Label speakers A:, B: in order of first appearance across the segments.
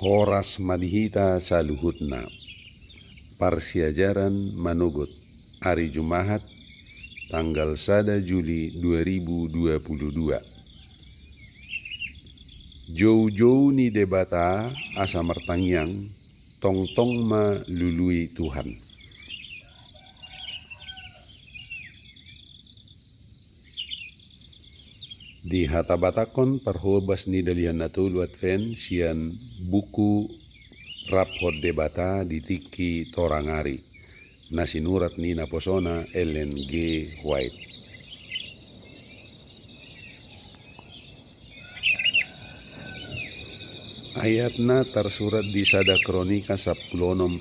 A: Horas madihita sa luhutna. Parsiajaran manugut. Hari Jumaat tanggal 1 Juli 2022. Jauh-jauh ni debata asa martangyang tong-tong malului Tuhan. Di hatabatakon parhobas ni dalihan natulu adven sian buku raphod debata di tiki torangari na sinurat ni naposona Ellen G. White. Ayatna tersurat di sada kronika 10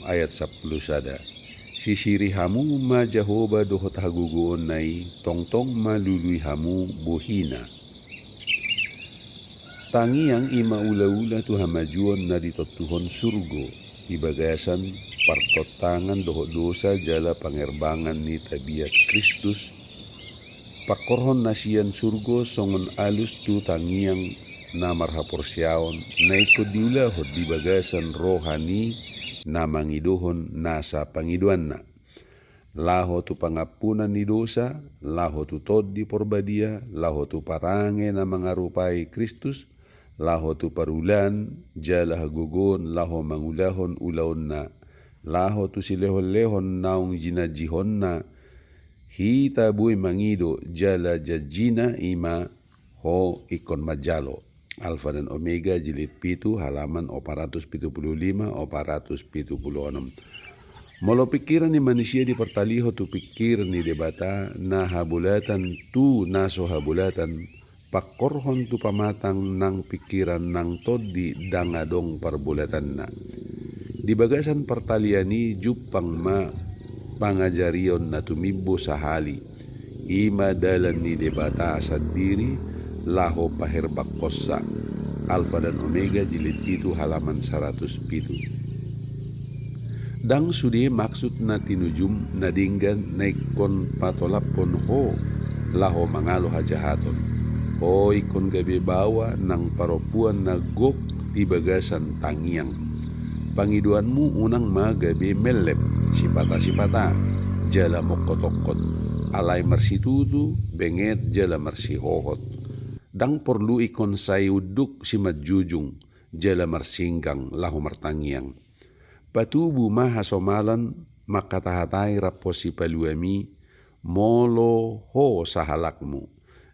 A: ayat 10 sada. Sisiri hamu ma Jehovah dohot haguguon nai tongtong malului hamu bohina. Tangi yang ima ula-ula tu hamajuan na ditotuhon surgo, ibagasan partotangan doho dosa jala pangerbangan ni tabiat Kristus, pakorhon nasian surgo songon alus tu tangiang na marhaporsyaon na ikodiula hod dibagasan rohani na mangidohon nasa pangiduan na. Laho tu pangapunan ni dosa, laho tu tod di porbadia, laho tu parange na mangarupai Kristus, laho tu parulan, jala hagugon, laho mangulahon ulaon na, laho tu silehon-lehon naong jinajihon na, hita buy mangido, jala jajina ima ho ikon majalo. Alfa dan Omega jilid 7 halaman 475 476. Molo pikiran ni manusia di pertaliho tu pikir ni debata na habulatan tu naso habulatan pakorhon tu pamatang nang pikiran nang todi dangadong parbulatan na. Di bagasan pertaliani jupang ma pangajarion na tumimbo sahali ima dalan ni debata asad diri laho paherbak kosa. Alfa dan Omega jilid 7 halaman 107. Dang sudi maksud na tinujum na dinggan naikon patolapon ho laho mangalo hajahaton. O ikon gabi bawa nang paropuan na gok di bagasan tangiang. Pangiduanmu unang magabi melep sipata-sipata jala mokotokot. Alay marsitutu benget jala marsihohot. Dang perlu ikon sayuduk si majujung jala marsinggang laho martangiang. Patubu mahasomalan makatahatay raposi paluami molo ho sahalakmu.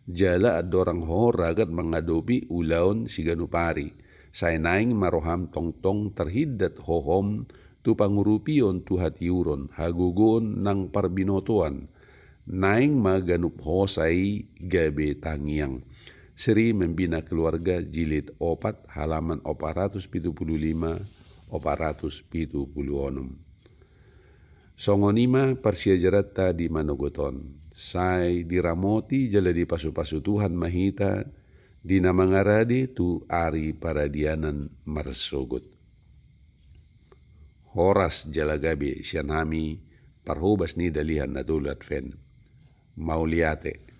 A: Jala adorang ho ragat mengadopi ulaon si ganupari. Say naing maroham tongtong terhidat hohom tu pangurupion tu hatiuron hagugon nang parbinotoan. Naing maganup ho say gabe tangiang. Seri Membina Keluarga jilid 4 halaman 475 476. Songonima parsiajarata di manogoton. Say diramoti jala di pasu-pasu Tuhan mahita di namangaradi tu ari paradianan marsogot. Horas jala gabi sianami parhubas ni dalihan natulat fen. Mauliate.